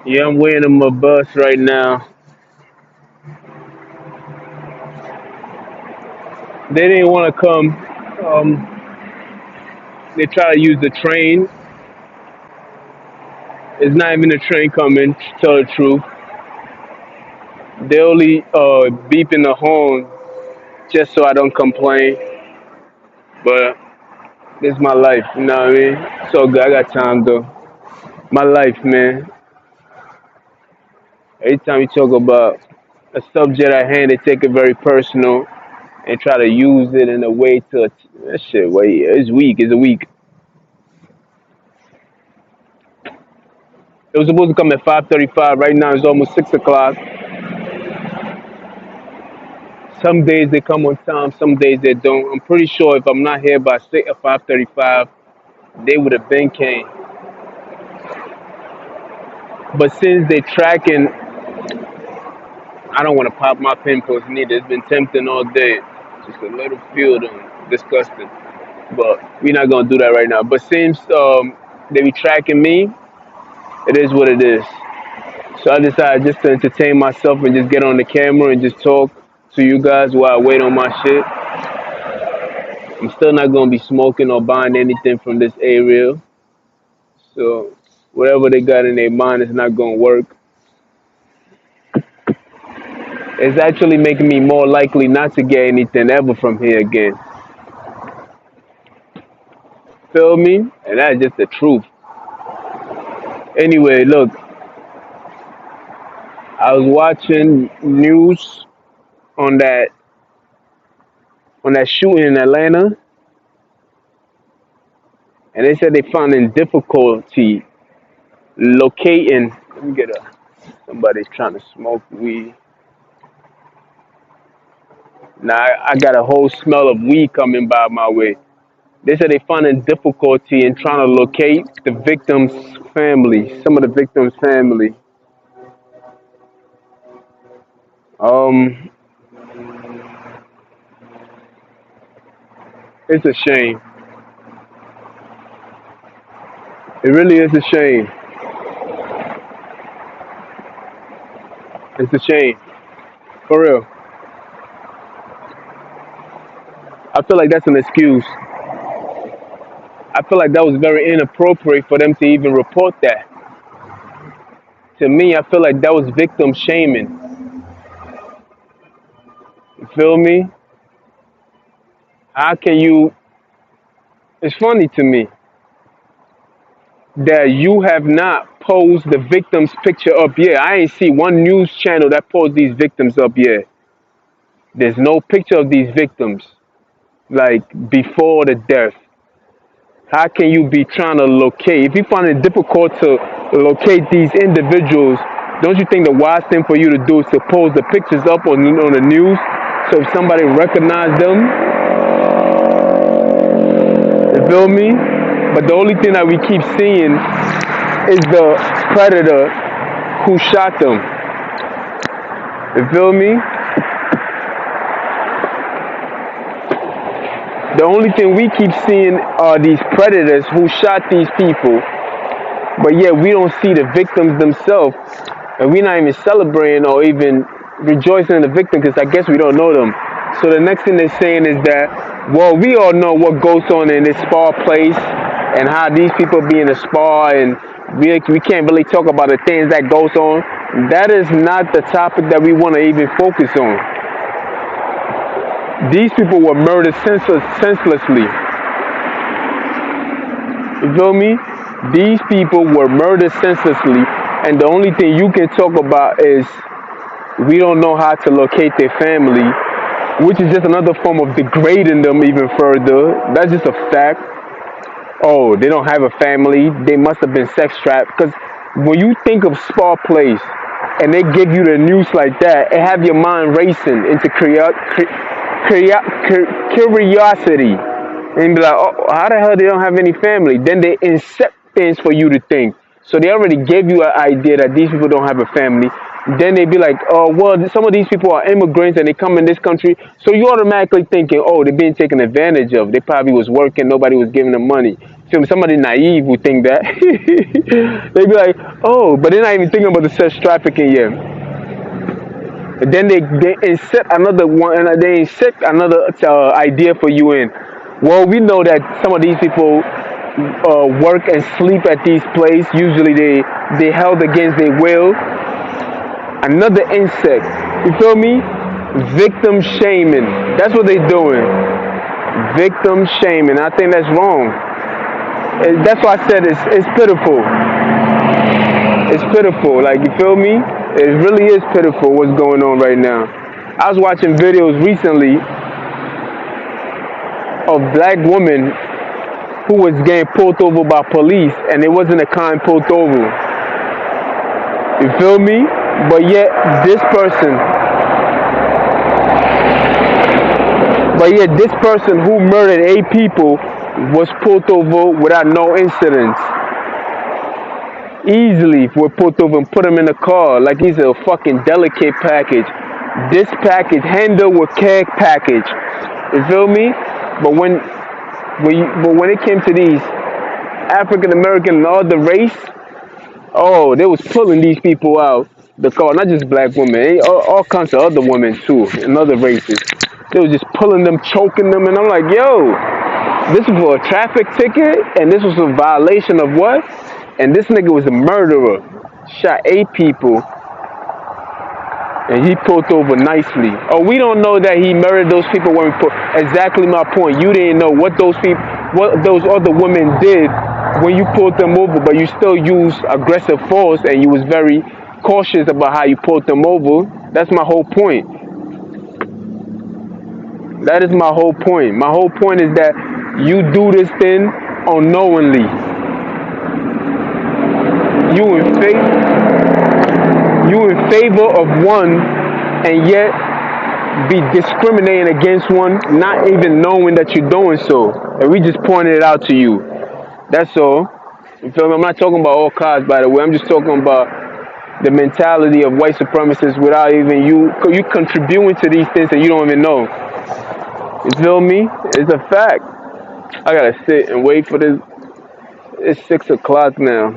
Yeah, I'm waiting on my bus right now. They didn't want to come. They try to use the train. It's not even a train coming. To tell the truth, they only beeping the horn just so I don't complain. But this is my life. You know what I mean? So good. I got time though. My life, man. Every time you talk about a subject at hand, they take it very personal and try to use it in a way to that shit. Wait, it's weak. It's a weak. It was supposed to come at 5:35. Right now it's almost 6 o'clock. Some days they come on time. Some days they don't. I'm pretty sure if I'm not here by 5:35, they would have been came. But since they tracking, I don't want to pop my pimples neither. It's been tempting all day. Just a little few of them. Disgusting. But we're not gonna do that right now. But since they be tracking me, it is what it is. So I decided just to entertain myself and just get on the camera and just talk to you guys while I wait on my shit. I'm still not gonna be smoking or buying anything from this area. So whatever they got in their mind is not gonna work. It's actually making me more likely not to get anything ever from here again. Feel me? And that's just the truth. Anyway, look, I was watching news on that shooting in Atlanta, and they said they found in difficulty locating. Let me get a. Somebody's trying to smoke weed. Now I got a whole smell of weed coming by my way. They said they finding difficulty in trying to locate the victim's family, some of the victim's family. Um, it's a shame. It really is a shame. It's a shame. For real. I feel like that's an excuse. I feel like that was very inappropriate for them to even report that. To me, I feel like that was victim shaming. You feel me? How can you? It's funny to me that you have not posed the victim's picture up yet. I ain't see one news channel that posed these victims up yet. There's no picture of these victims, like before the death. How can you be trying to locate? If you find it difficult to locate these individuals, don't you think the wise thing for you to do is to post the pictures up on the news so if somebody recognize them, you feel me? But the only thing that we keep seeing is the predator who shot them. You feel me? The only thing we keep seeing are these predators who shot these people, but yet we don't see the victims themselves, and we're not even celebrating or even rejoicing in the victim because I guess we don't know them. So the next thing they're saying is that, well, we all know what goes on in this spa place and how these people be in the spa, and we can't really talk about the things that goes on. That is not the topic that we want to even focus on. These people were murdered senselessly. You feel me? These people were murdered senselessly, and the only thing you can talk about is we don't know how to locate their family, which is just another form of degrading them even further. That's just a fact. Oh, they don't have a family. They must have been sex trapped. Because when you think of spa place and they give you the news like that, it have your mind racing into curiosity. And be like, oh, how the hell they don't have any family? Then they insert things for you to think. So they already gave you an idea that these people don't have a family. Then they be like, oh, well, some of these people are immigrants and they come in this country. So you automatically thinking, oh, they're being taken advantage of. They probably was working, nobody was giving them money. So somebody naive would think that. They be like, oh, but they're not even thinking about the sex trafficking yet. And then they insert another one, and they insert another idea for you in. Well, we know that some of these people work and sleep at these places. Usually they held against their will. Another insect. You feel me? Victim shaming. That's what they're doing. Victim shaming. I think that's wrong. That's why I said it's pitiful. It's pitiful. Like, you feel me? It really is pitiful what's going on right now. I was watching videos recently of black women who was getting pulled over by police, and it wasn't a kind pulled over. You feel me? But yet this person who murdered 8 people was pulled over without no incidents. Easily were pulled over and put him in the car like he's a fucking delicate package. This package handled with care package. You feel me? But when it came to these African American and other race, oh, they was pulling these people out the car, not just black women, all kinds of other women too, and other races. They was just pulling them, choking them, and I'm like, yo, this is for a traffic ticket, and this was a violation of what? And this nigga was a murderer, shot 8 people, and he pulled over nicely. Oh, we don't know that he murdered those people when we put. Exactly my point. You didn't know what those other women did when you pulled them over, but you still used aggressive force, and you was very cautious about how you pulled them over. That's my whole point. That is my whole point. My whole point is that you do this thing unknowingly. You in favor of one, and yet be discriminating against one, not even knowing that you're doing so. And we just pointed it out to you. That's all. You feel me? I'm not talking about all cars, by the way. I'm just talking about the mentality of white supremacists without even you contributing to these things that you don't even know. You feel me? It's a fact. I gotta sit and wait for this. It's 6 o'clock now.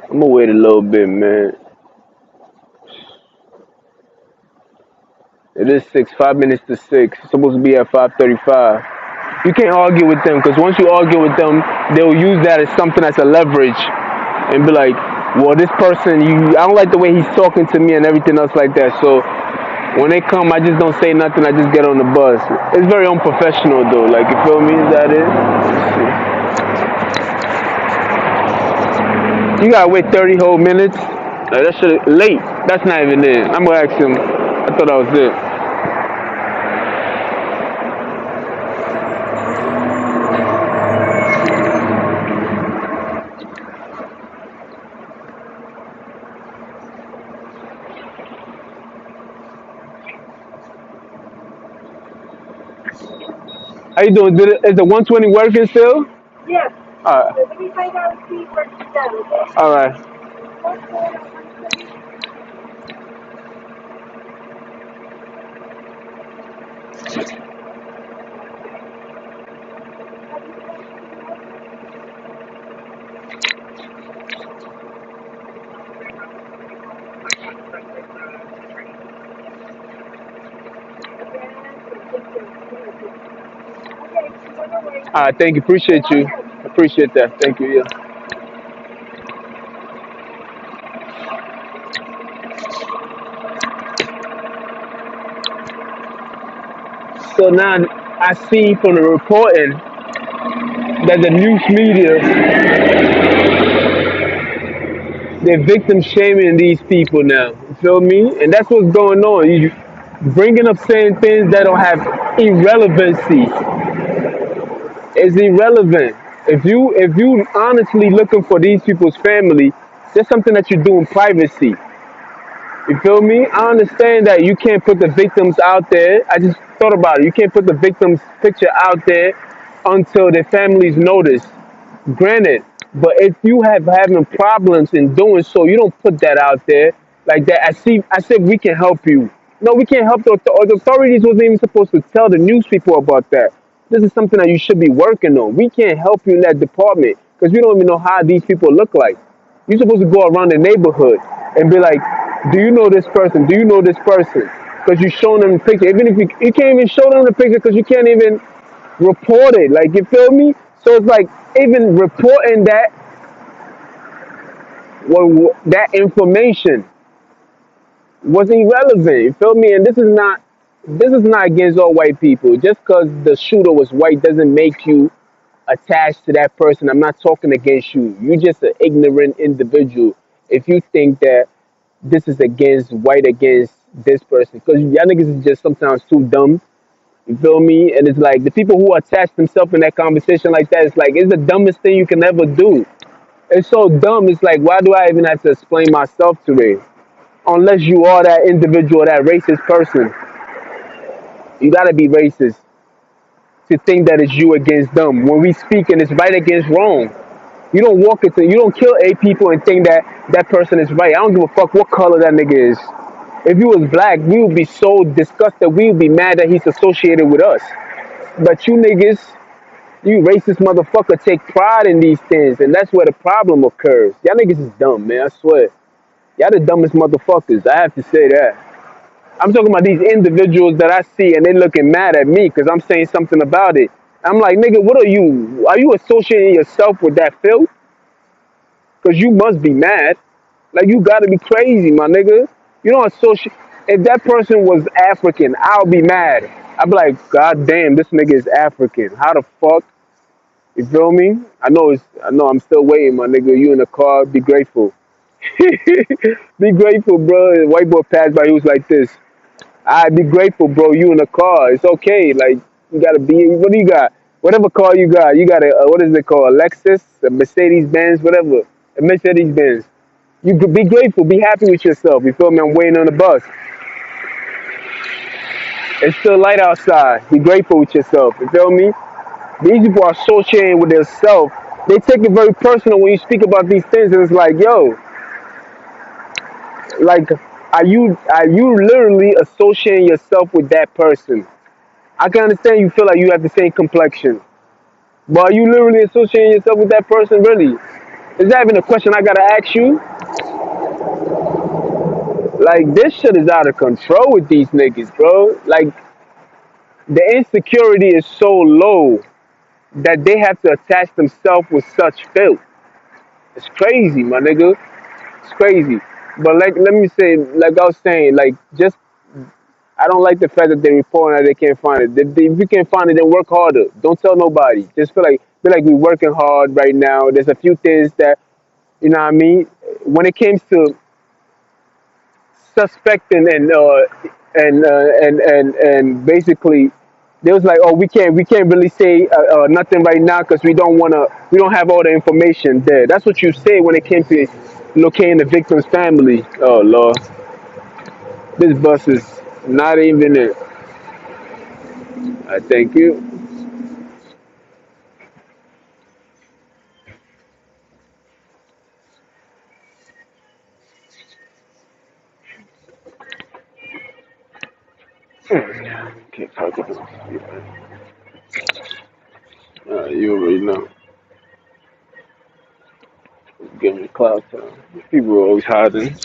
I'm gonna wait a little bit, man. It is 5 minutes to 6. It's supposed to be at 5:35. You can't argue with them, because once you argue with them, they'll use that as something as a leverage and be like, well, this person, I don't like the way he's talking to me and everything else like that. So when they come, I just don't say nothing. I just get on the bus. It's very unprofessional, though. Like, you feel me? Is that it? You gotta wait 30 whole minutes. That shit late. That's not even it. I'm gonna ask him. I thought that was it. How you doing? Is the 120 working still? Yes. Alright. So let me find out if he works down, okay? Alright. Alright, thank you. Appreciate you. Appreciate that. Thank you, yeah. So now I see from the reporting that the news media, they're victim shaming these people now. You feel me? And that's what's going on. You bringing up saying things that don't have irrelevancy. It's irrelevant. If you honestly looking for these people's family, that's something that you do in privacy. You feel me? I understand that you can't put the victims out there. I just thought about it. You can't put the victim's picture out there until their families notice. Granted, but if you have having problems in doing so, you don't put that out there. like that. I said we can help you. No, we can't help the authorities wasn't even supposed to tell the news people about that. This is something that you should be working on. We can't help you in that department because we don't even know how these people look like. You're supposed to go around the neighborhood and be like, do you know this person? Do you know this person? Because you're showing them the picture. Even if you can't even show them the picture because you can't even report it. Like, you feel me? So it's like even reporting that, well, that information was irrelevant. You feel me? And this is not against all white people. Just because the shooter was white doesn't make you attached to that person. I'm not talking against you. You're just an ignorant individual if you think that this is against white against this person. Because y'all niggas is just sometimes too dumb. You feel me? And it's like the people who attach themselves in that conversation like that, it's like it's the dumbest thing you can ever do. It's so dumb. It's like, why do I even have to explain myself to it? Unless you are that individual, that racist person, you gotta be racist to think that it's you against them. When we speak and it's right against wrong, you don't kill 8 people and think that that person is right. I don't give a fuck what color that nigga is. If he was black, we would be so disgusted. We would be mad that he's associated with us. But you niggas, you racist motherfucker, take pride in these things, and that's where the problem occurs. Y'all niggas is dumb, man. I swear. Y'all the dumbest motherfuckers. I have to say that. I'm talking about these individuals that I see and they looking mad at me because I'm saying something about it. I'm like, nigga, what are you? Are you associating yourself with that filth? Because you must be mad. Like, you gotta be crazy, my nigga. You don't associate. If that person was African, I'll be mad. I'd be like, God damn, this nigga is African. How the fuck? You feel me? I know I'm still waiting, my nigga. You in the car, be grateful. Be grateful, bro. The white boy passed by, he was like this. I be grateful, bro. You in the car. It's okay. Like, you gotta be. What do you got? Whatever car you got, you got a what is it called? A Lexus, a Mercedes Benz, whatever. A Mercedes Benz. You could be grateful. Be happy with yourself. You feel me? I'm waiting on the bus. It's still light outside. Be grateful with yourself. You feel me? These people are associating with themselves. They take it very personal when you speak about these things, and it's like, yo, like, are you literally associating yourself with that person? I can understand you feel like you have the same complexion, but are you literally associating yourself with that person? Really? Is that even a question I gotta ask you? Like, this shit is out of control with these niggas, bro. Like, the insecurity is so low that they have to attach themselves with such filth. It's crazy, my nigga. It's crazy. But like, let me say, like I was saying, like, just I don't like the fact that they report that they can't find it. If you can't find it, then work harder. Don't tell nobody. Just feel like we're working hard right now. There's a few things that you know what I mean. When it comes to suspecting and basically, they was like, oh, we can't really say nothing right now because we don't have all the information there. That's what you say when it came to locating the victim's family. Oh Lord, this bus is not even it. I thank you. Can't talk about this. You already know. Give me cloud time. People are always hiding.